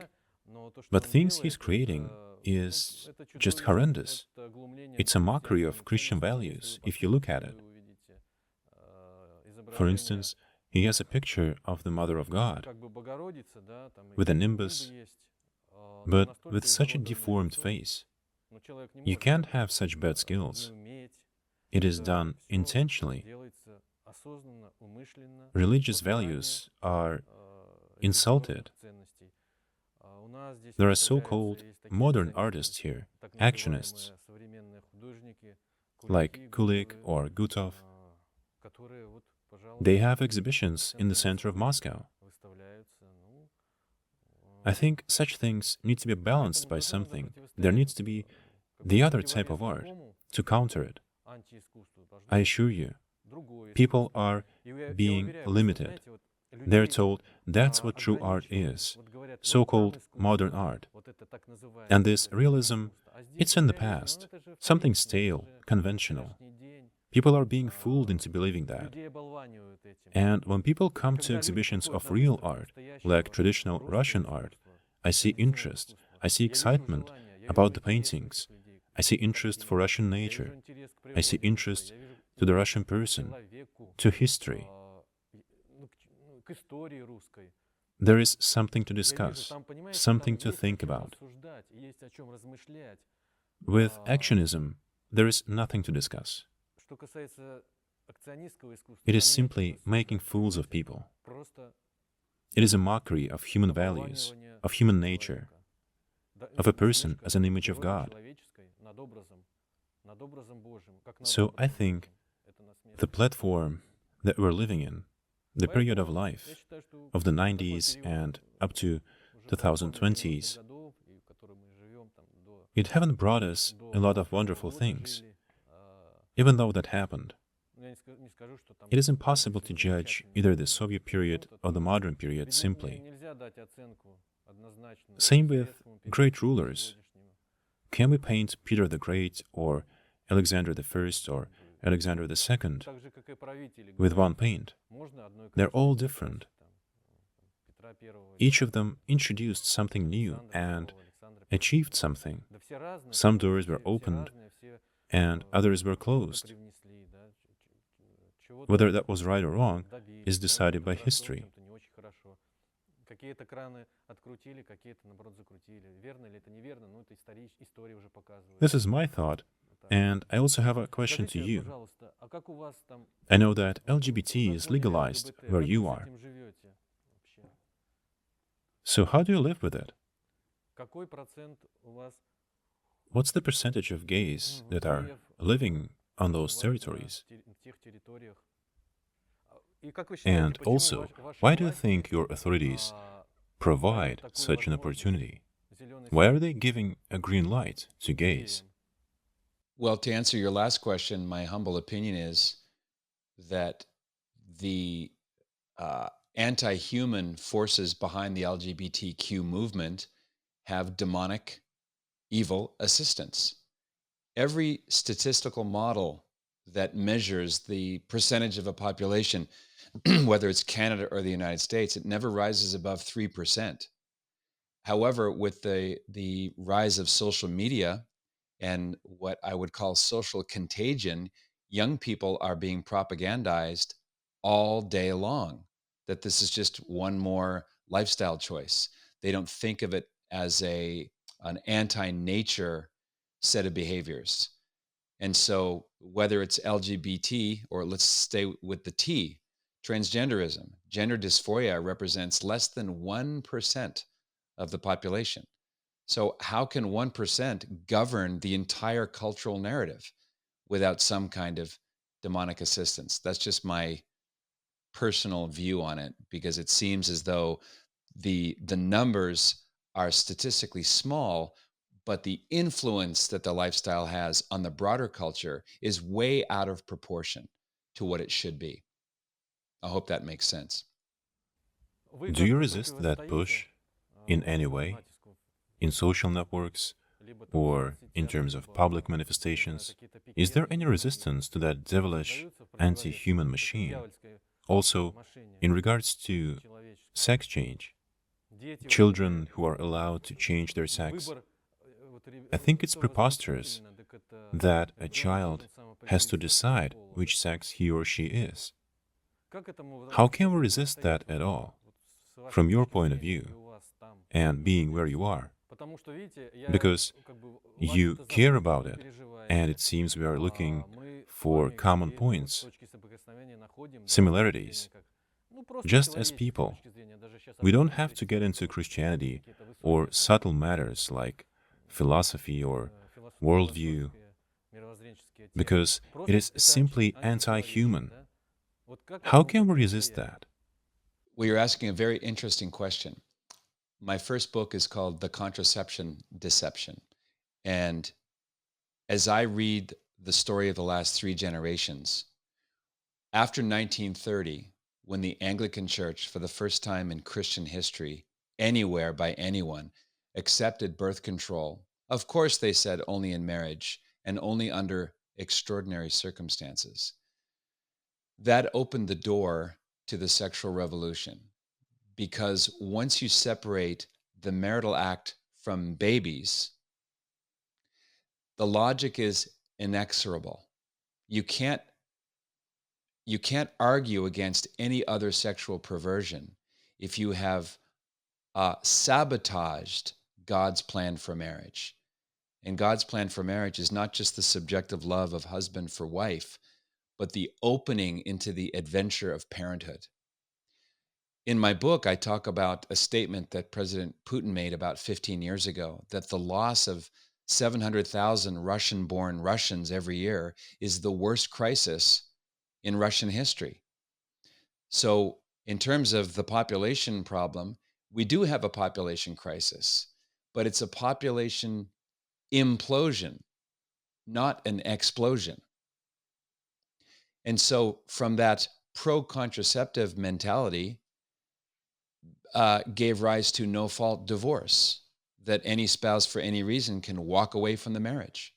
B: but things he's creating is just horrendous. It's a mockery of Christian values, if you look at it. For instance, he has a picture of the Mother of God with a nimbus, but with such a deformed face. You can't have such bad skills. It is done intentionally. Religious values are insulted. There are so-called modern artists here, actionists, like Kulik or Gutov. They have exhibitions in the center of Moscow. I think such things need to be balanced by something. There needs to be the other type of art to counter it. I assure you, people are being limited. They're told that's what true art is, so-called modern art. And this realism, it's in the past, something stale, conventional. People are being fooled into believing that. And when people come to exhibitions of real art, like traditional Russian art, I see interest, I see excitement about the paintings, I see interest for Russian nature, I see interest to the Russian person, to history. There is something to discuss, something to think about. With actionism, there is nothing to discuss. It is simply making fools of people. It is a mockery of human values, of human nature, of a person as an image of God. So I think the platform that we're living in, the period of life, of the 90s and up to 2020s, it haven't brought us a lot of wonderful things. Even though that happened, it is impossible to judge either the Soviet period or the modern period simply. Same with great rulers. Can we paint Peter the Great or Alexander I or Alexander II with one paint? They're all different. Each of them introduced something new and achieved something. Some doors were opened and others were closed. Whether that was right or wrong is decided by history. This is my thought, and I also have a question to you. I know that LGBT is legalized where you are. So how do you live with it? What's the percentage of gays that are living on those territories? And also, why do you think your authorities provide such an opportunity? Why are they giving a green light to gays?
A: Well, to answer your last question, my humble opinion is that the anti-human forces behind the LGBTQ movement have demonic, evil assistants. Every statistical model that measures the percentage of a population, whether it's Canada or the United States, it never rises above 3%. However, with the rise of social media and what I would call social contagion, young people are being propagandized all day long that this is just one more lifestyle choice. They don't think of it as a an anti-nature set of behaviors. And so whether it's LGBT or let's stay with the T, transgenderism, gender dysphoria represents less than 1% of the population. So, how can 1% govern the entire cultural narrative without some kind of demonic assistance? That's just my personal view on it because it seems as though the numbers are statistically small, but the influence that the lifestyle has on the broader culture is way out of proportion to what it should be. I hope that makes sense.
B: Do you resist that push in any way, in social networks or in terms of public manifestations? Is there any resistance to that devilish anti human machine? Also, in regards to sex change, children who are allowed to change their sex, I think it's preposterous that a child has to decide which sex he or she is. How can we resist that at all, from your point of view, and being where you are? Because you care about it, and it seems we are looking for common points, similarities, just as people. We don't have to get into Christianity or subtle matters like philosophy or worldview, because it is simply anti human. How can we resist that?
A: Well, you're asking a very interesting question. My first book is called The Contraception Deception. And as I read the story of the last three generations, after 1930, when the Anglican Church, for the first time in Christian history, anywhere by anyone, accepted birth control, of course, they said only in marriage and only under extraordinary circumstances. That opened the door to the sexual revolution because once you separate the marital act from babies, the logic is inexorable. You can't you can't argue against any other sexual perversion if you have sabotaged God's plan for marriage. And God's plan for marriage is not just the subjective love of husband for wife, but the opening into the adventure of parenthood. In my book, I talk about a statement that President Putin made about 15 years ago that the loss of 700,000 Russian born Russians every year is the worst crisis in Russian history. So, in terms of the population problem, we do have a population crisis, but it's a population implosion, not an explosion. And so, from that pro contraceptive mentality, gave rise to no fault divorce, that any spouse for any reason can walk away from the marriage.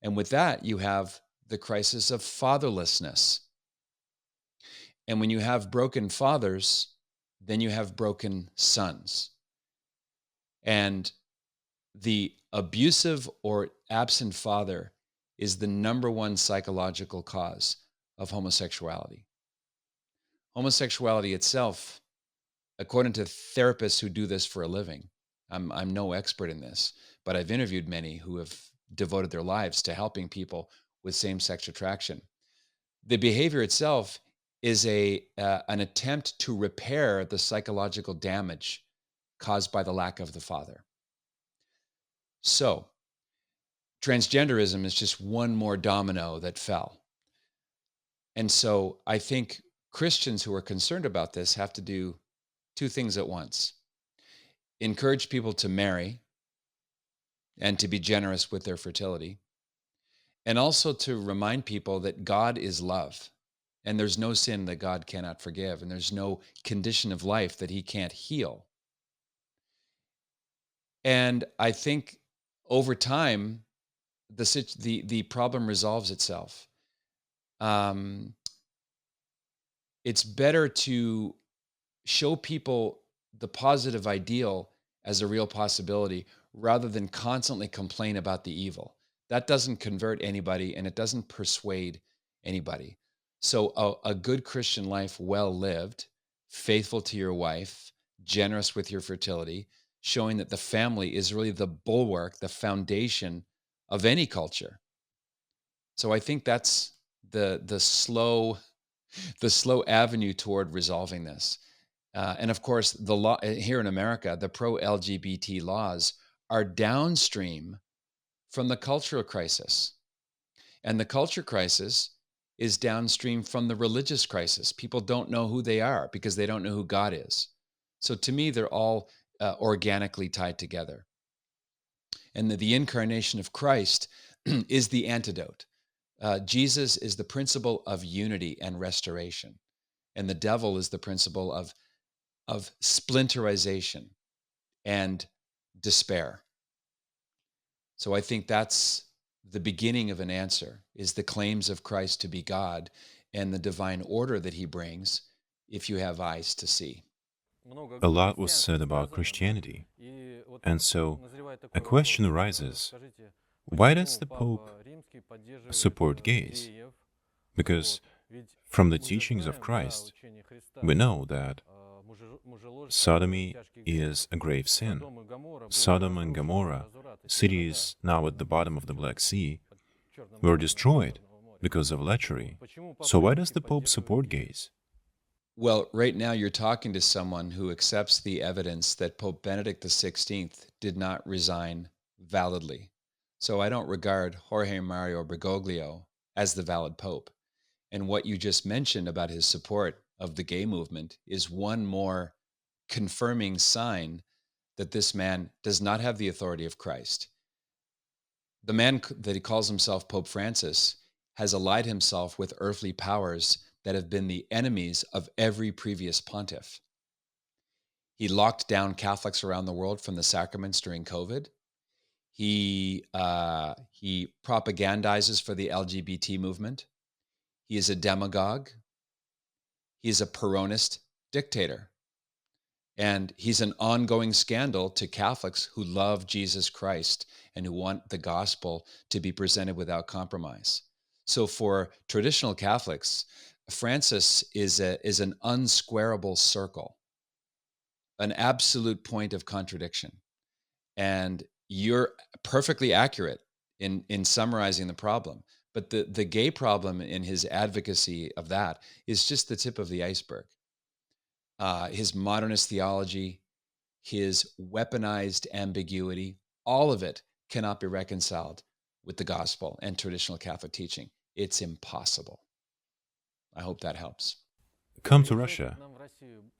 A: And with that, you have the crisis of fatherlessness. And when you have broken fathers, then you have broken sons. And the abusive or absent father is the number one psychological cause of homosexuality. Homosexuality itself, according to therapists who do this for a living, I'm no expert in this, but I've interviewed many who have devoted their lives to helping people with same-sex attraction. The behavior itself is an attempt to repair the psychological damage caused by the lack of the father. So, transgenderism is just one more domino that fell. And so I think Christians who are concerned about this have to do two things at once: encourage people to marry and to be generous with their fertility, and also to remind people that God is love and there's no sin that God cannot forgive, and there's no condition of life that he can't heal. And I think over time, the problem resolves itself. um, it's better to show people the positive ideal as a real possibility rather than constantly complain about the evil. That doesn't convert anybody and it doesn't persuade anybody. So, a good Christian life, well lived, faithful to your wife, generous with your fertility, showing that the family is really the bulwark, the foundation of any culture. So, I think that's the slow the slow avenue toward resolving this. And of course, the law here in America, the pro LGBT laws are downstream from the cultural crisis. And the culture crisis is downstream from the religious crisis. People don't know who they are because they don't know who God is. So to me, they're all organically tied together. And the incarnation of Christ is the antidote. Jesus is the principle of unity and restoration, and the devil is the principle of splinterization and despair. So I think that's the beginning of an answer is the claims of Christ to be God and the divine order that he brings if you have eyes to see.
B: A lot was said about Christianity, and so a question arises, why does the Pope support gays? Because from the teachings of Christ, we know that sodomy is a grave sin. Sodom and Gomorrah, cities now at the bottom of the Black Sea, were destroyed because of lechery. So why does the Pope support gays?
A: Well, right now you're talking to someone who accepts the evidence that Pope Benedict XVI did not resign validly. So I don't regard Jorge Mario Bergoglio as the valid Pope. And what you just mentioned about his support of the gay movement is one more confirming sign that this man does not have the authority of Christ. The man that he calls himself Pope Francis has allied himself with earthly powers that have been the enemies of every previous pontiff. He locked down Catholics around the world from the sacraments during COVID. He propagandizes for the LGBT movement. He is a demagogue. He is a Peronist dictator. And he's an ongoing scandal to Catholics who love Jesus Christ and who want the gospel to be presented without compromise. So for traditional Catholics, Francis is an unsquarable circle, an absolute point of contradiction. And you're perfectly accurate in summarizing the problem. But the gay problem in his advocacy of that is just the tip of the iceberg. His modernist theology, his weaponized ambiguity, all of it cannot be reconciled with the gospel and traditional Catholic teaching. It's impossible. I hope that helps.
B: Come to Russia,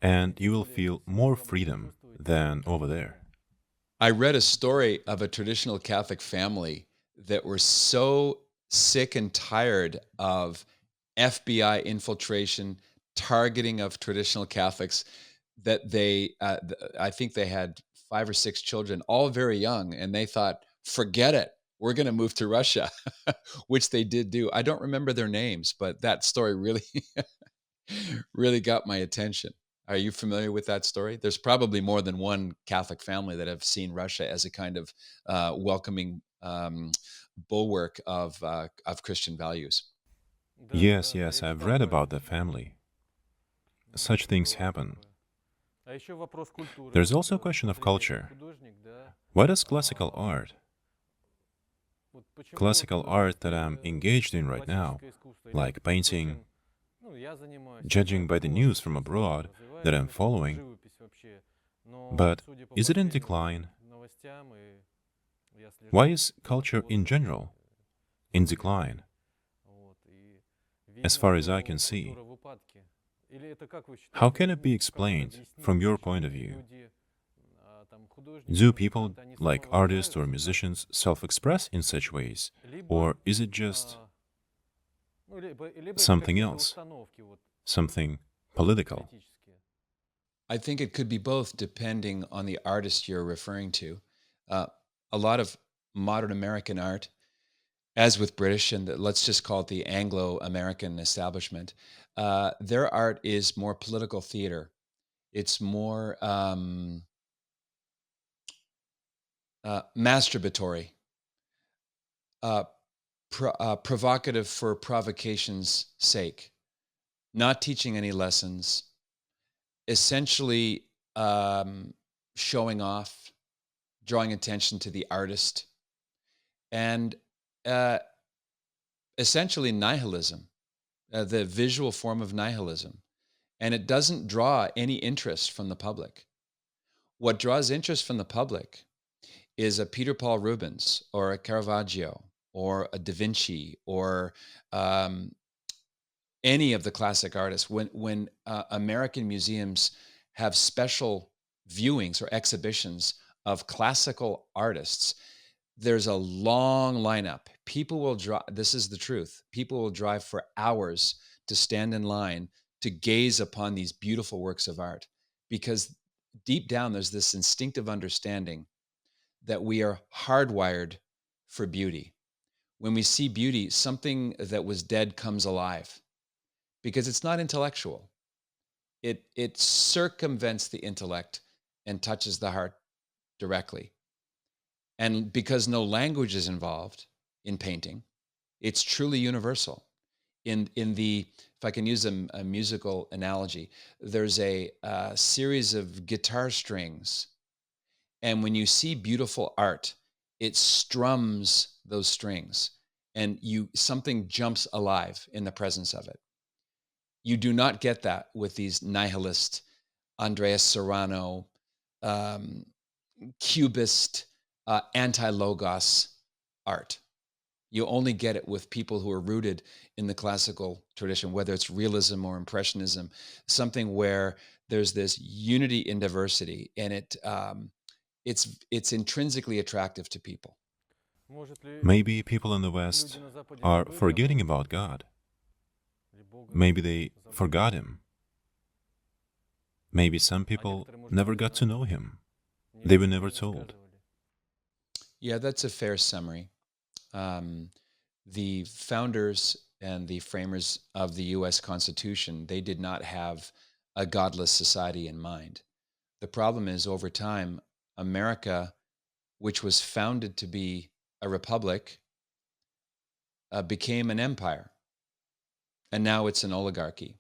B: and you will feel more freedom than over there.
A: I read a story of a traditional Catholic family that were so sick and tired of FBI infiltration, targeting of traditional Catholics, that I think they had 5 or 6 children, all very young, and they thought, forget it, we're going to move to Russia, which they did do. I don't remember their names, but that story really, really got my attention. Are you familiar with that story? There's probably more than one Catholic family that have seen Russia as a kind of welcoming bulwark of Christian values.
B: Yes, yes, I've read about the family. Such things happen. There's also a question of culture. What is classical art that I'm engaged in right now, like painting, judging by the news from abroad that I'm following, but is it in decline? Why is culture in general in decline, as far as I can see? How can it be explained from your point of view? Do people, like artists or musicians, self-express in such ways? Or is it just something else, something political?
A: I think it could be both, depending on the artist you're referring to. Uh, a lot of modern American art as with British and let's just call it the Anglo-American establishment, their art is more political theater. It's more masturbatory, uh, provocative for provocation's sake, not teaching any lessons, essentially showing off, drawing attention to the artist, and uh, essentially nihilism, the visual form of nihilism. And it doesn't draw any interest from the public. What draws interest from the public is a Peter Paul Rubens or a Caravaggio or a Da Vinci or um, any of the classic artists. When American museums have special viewings or exhibitions of classical artists, there's a long lineup. People will drive. This is the truth. People will drive for hours to stand in line to gaze upon these beautiful works of art because deep down there's this instinctive understanding that we are hardwired for beauty. When we see beauty, something that was dead comes alive because it's not intellectual. It circumvents the intellect and touches the heart directly. And because no language is involved in painting, it's truly universal. In the if I can use a musical analogy, there's a series of guitar strings, and when you see beautiful art, it strums those strings, and you something jumps alive in the presence of it. You do not get that with these nihilist Andreas Serrano, um, cubist, anti-logos art. You only get it with people who are rooted in the classical tradition, whether it's realism or impressionism, something where there's this unity in diversity, and it's intrinsically attractive to people.
B: Maybe people in the West are forgetting about God. Maybe they forgot him. Maybe some people never got to know him. They were never told.
A: Yeah, that's a fair summary. Um, the founders and the framers of the U.S. Constitution, they did not have a godless society in mind. The problem is, over time, America, which was founded to be a republic, became an empire, and now it's an oligarchy,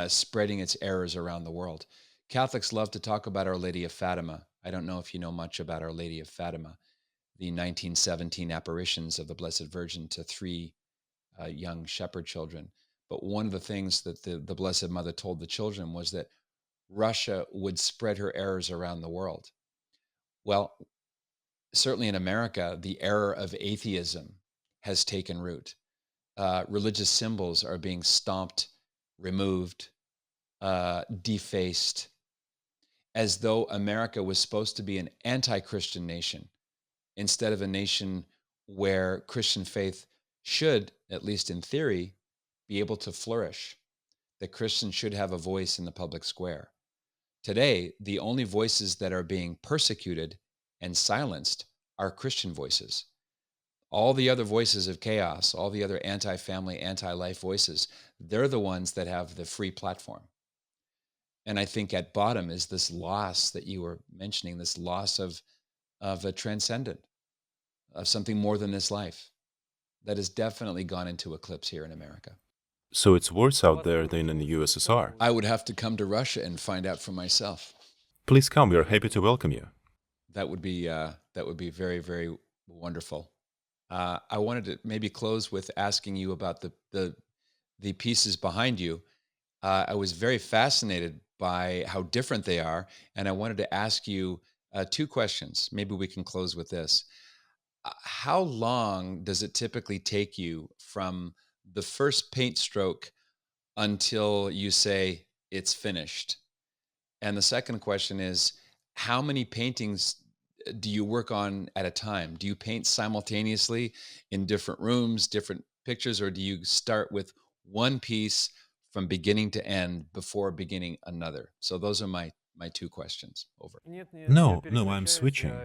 A: spreading its errors around the world. Catholics love to talk about Our Lady of Fatima. I don't know if you know much about Our Lady of Fatima, the 1917 apparitions of the Blessed Virgin to three young shepherd children. But one of the things that the Blessed Mother told the children was that Russia would spread her errors around the world. Well, certainly in America, the error of atheism has taken root. Religious symbols are being stomped, removed, defaced, as though America was supposed to be an anti-Christian nation instead of a nation where Christian faith should, at least in theory, be able to flourish. That Christians should have a voice in the public square. Today, the only voices that are being persecuted and silenced are Christian voices. All the other voices of chaos, all the other anti-family, anti-life voices, they're the ones that have the free platform. And I think at bottom is this loss that you were mentioning, this loss of a transcendent, of something more than this life that has definitely gone into eclipse here in America.
B: So it's worse out there than in the USSR.
A: I would have to come to Russia and find out for myself.
B: Please come, we are happy to welcome you.
A: That would be very, very wonderful. I wanted to maybe close with asking you about the pieces behind you. I was very fascinated by how different they are, and I wanted to ask you two questions. Maybe we can close with this. How long does it typically take you from the first paint stroke until you say it's finished? And the second question is, how many paintings do you work on at a time? Do you paint simultaneously in different rooms, different pictures, or do you start with one piece from beginning to end before beginning another? So those are my two questions. Over.
B: No, I'm switching.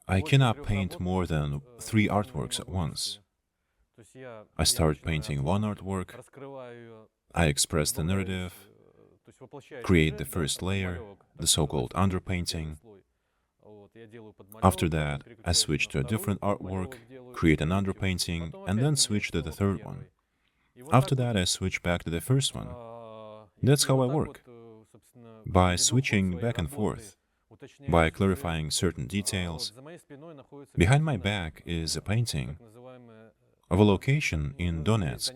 B: I cannot paint more than 3 artworks at once. I start painting one artwork, I express the narrative, create the first layer, the so-called underpainting. After that, I switch to a different artwork, create an underpainting, and then switch to the third one. After that, I switch back to the first one. That's how I work. By switching back and forth, by clarifying certain details. Behind my back is a painting of a location in Donetsk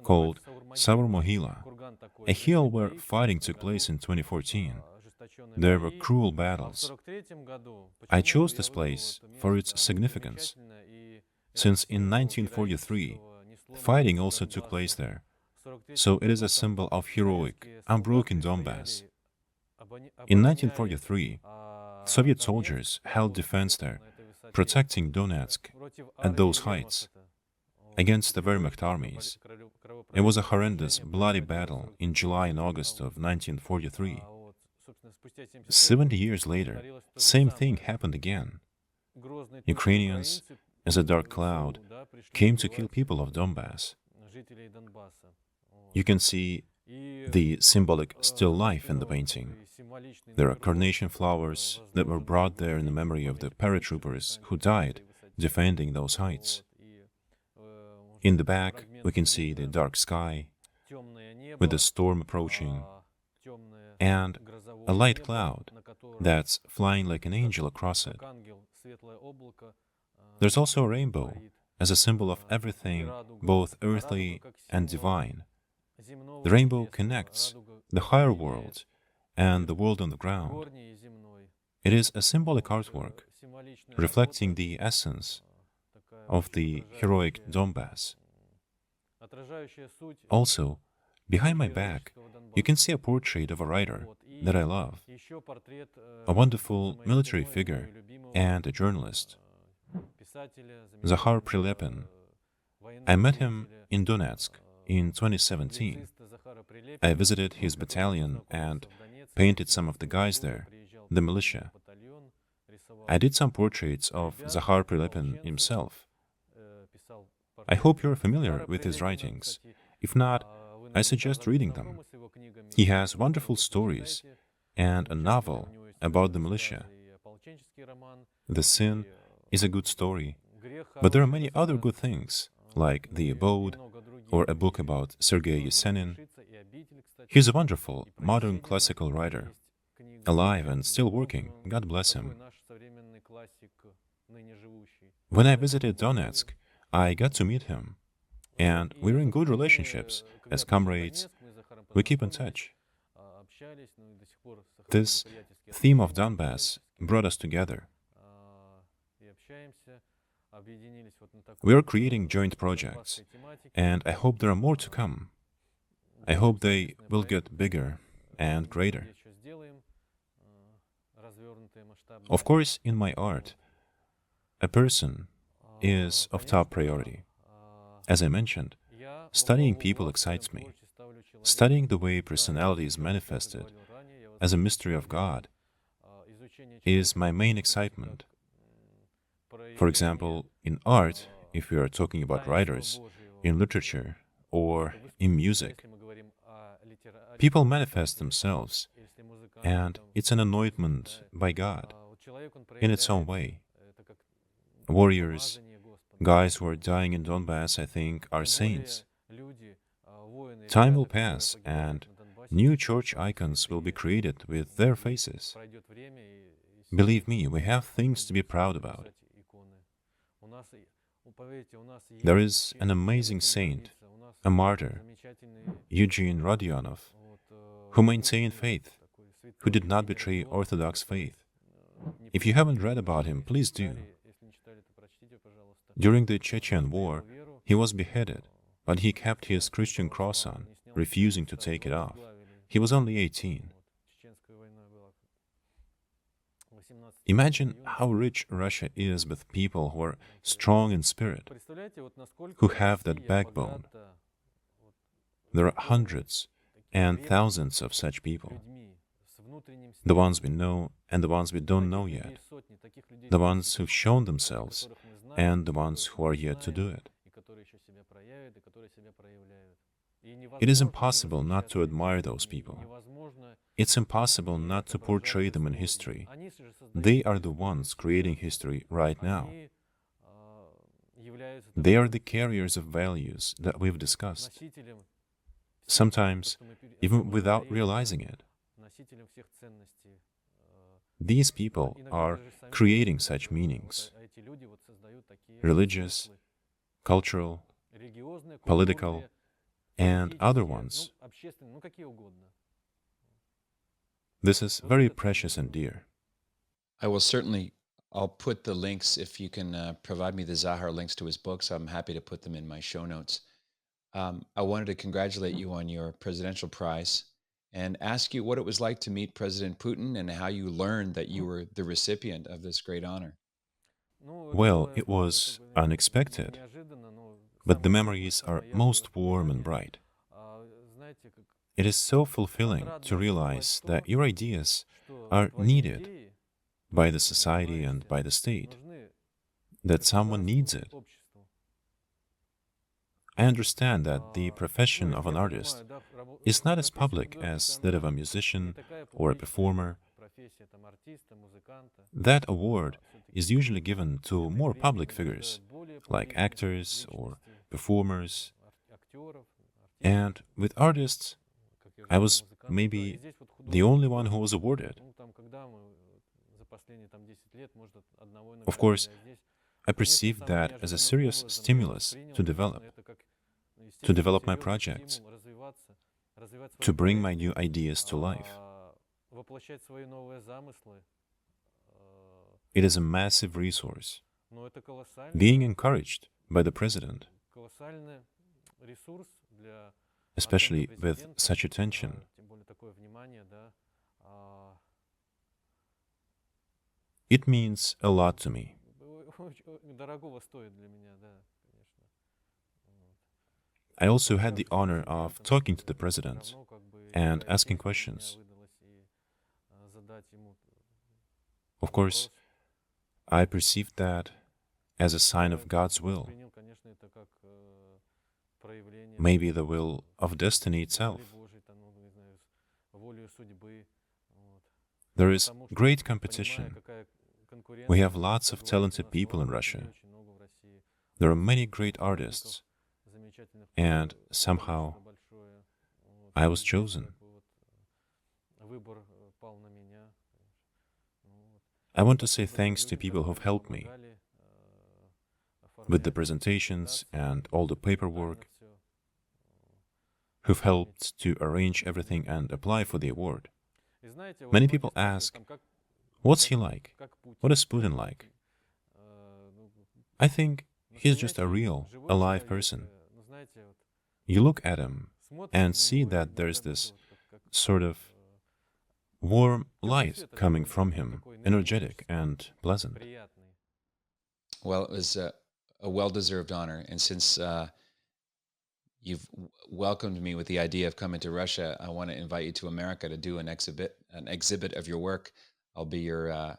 B: called Savrmohila, a hill where fighting took place in 2014. There were cruel battles. I chose this place for its significance, since in 1943, fighting also took place there, so it is a symbol of heroic, unbroken Donbass. In 1943, Soviet soldiers held defense there, protecting Donetsk at those heights against the Wehrmacht armies. It was a horrendous, bloody battle in July and August of 1943. 70 years later, same thing happened again. Ukrainians, as a dark cloud, came to kill people of Donbass. You can see the symbolic still life in the painting. There are carnation flowers that were brought there in the memory of the paratroopers who died defending those heights. In the back, we can see the dark sky, with the storm approaching, and a light cloud that's flying like an angel across it. There's also a rainbow as a symbol of everything, both earthly and divine. The rainbow connects the higher world and the world on the ground. It is a symbolic artwork, reflecting the essence of the heroic Donbass. Also, behind my back, you can see a portrait of a writer that I love, a wonderful military figure and a journalist, Zakhar Prilepin. I met him in Donetsk in 2017. I visited his battalion and painted some of the guys there, the militia. I did some portraits of Zakhar Prilepin himself. I hope you're familiar with his writings. If not, I suggest reading them. He has wonderful stories and a novel about the militia. The Sin is a good story, but there are many other good things, like The Abode, or a book about Sergei Yesenin. He's a wonderful, modern classical writer, alive and still working, God bless him. When I visited Donetsk, I got to meet him, and we're in good relationships, as comrades. We keep in touch. This theme of Donbass brought us together. We are creating joint projects, and I hope there are more to come. I hope they will get bigger and greater. Of course, in my art, a person is of top priority. As I mentioned, studying people excites me. Studying the way personality is manifested as a mystery of God is my main excitement. For example, in art, if we are talking about writers, in literature, or in music, people manifest themselves, and it's an anointment by God, in its own way. Warriors, guys who are dying in Donbass, I think, are saints. Time will pass, and new church icons will be created with their faces. Believe me, we have things to be proud about. There is an amazing saint, a martyr, Eugene Rodionov, who maintained faith, who did not betray Orthodox faith. If you haven't read about him, please do. During the Chechen War, he was beheaded, but he kept his Christian cross on, refusing to take it off. He was only 18. Imagine how rich Russia is with people who are strong in spirit, who have that backbone. There are hundreds and thousands of such people, the ones we know and the ones we don't know yet. the ones who've shown themselves, and the ones who are yet to do it. It is impossible not to admire those people. It's impossible not to portray them in history. They are the ones creating history right now. They are the carriers of values that we've discussed, sometimes even without realizing it. These people are creating such meanings: religious, cultural, political, and other ones. This is very precious and dear.
A: I will certainly. I'll put the links if you can provide me the Zahar links to his books. I'm happy to put them in my show notes. I wanted to congratulate you on your presidential prize and ask you what it was like to meet President Putin and how you learned that you were the recipient of this great honor.
B: Well, it was unexpected, but the memories are most warm and bright. It is so fulfilling to realize that your ideas are needed by the society and by the state, that someone needs it. I understand that the profession of an artist is not as public as that of a musician or a performer. That award is usually given to more public figures, like actors or performers. And with artists, I was maybe the only one who was awarded. Of course, I perceived that as a serious stimulus to develop my projects, to bring my new ideas to life. It is a massive resource. Being encouraged by the president, especially with such attention, it means a lot to me. I also had the honor of talking to the president and asking questions. Of course, I perceived that as a sign of God's will, maybe the will of destiny itself. There is great competition. We have lots of talented people in Russia. There are many great artists, and somehow I was chosen. I want to say thanks to people who've helped me with the presentations and all the paperwork, who've helped to arrange everything and apply for the award. Many people ask, what's he like? What is Putin like? I think he's just a real, alive person. You look at him and see that there's this sort of warm light coming from him, energetic and pleasant.
A: Well, it was a well-deserved honor, and since you've welcomed me with the idea of coming to Russia, I want to invite you to America to do an exhibit of your work. I'll be your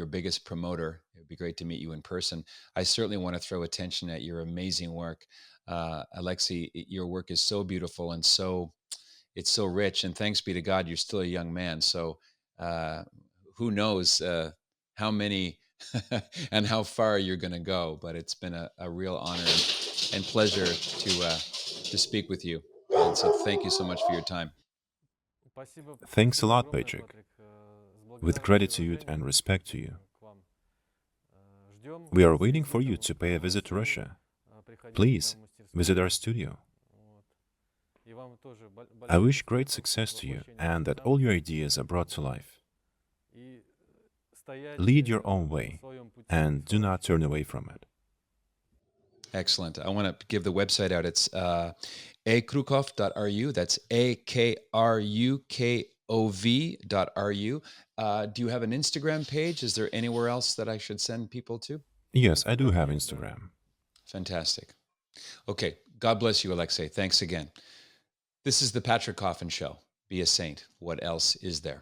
A: biggest promoter. It'd be great to meet you in person. I certainly want to throw attention at your amazing work. Alexei, your work is so beautiful and it's so rich, and thanks be to God, you're still a young man. So who knows how many and how far you're going to go, but it's been a real honor and pleasure to speak with you. And so thank you so much for your time.
B: Thanks a lot, Patrick. With gratitude and respect to you. We are waiting for you to pay a visit to Russia. Please visit our studio. I wish great success to you and that all your ideas are brought to life. Lead your own way and do not turn away from it.
A: Excellent. I want to give the website out. It's akrukov.ru. That's akrukov.ru. Do you have an Instagram page? Is there anywhere else that I should send people to?
B: Yes, I do have Instagram.
A: Fantastic. Okay. God bless you, Alexei. Thanks again. This is the Patrick Coffin Show. Be a saint. What else is there?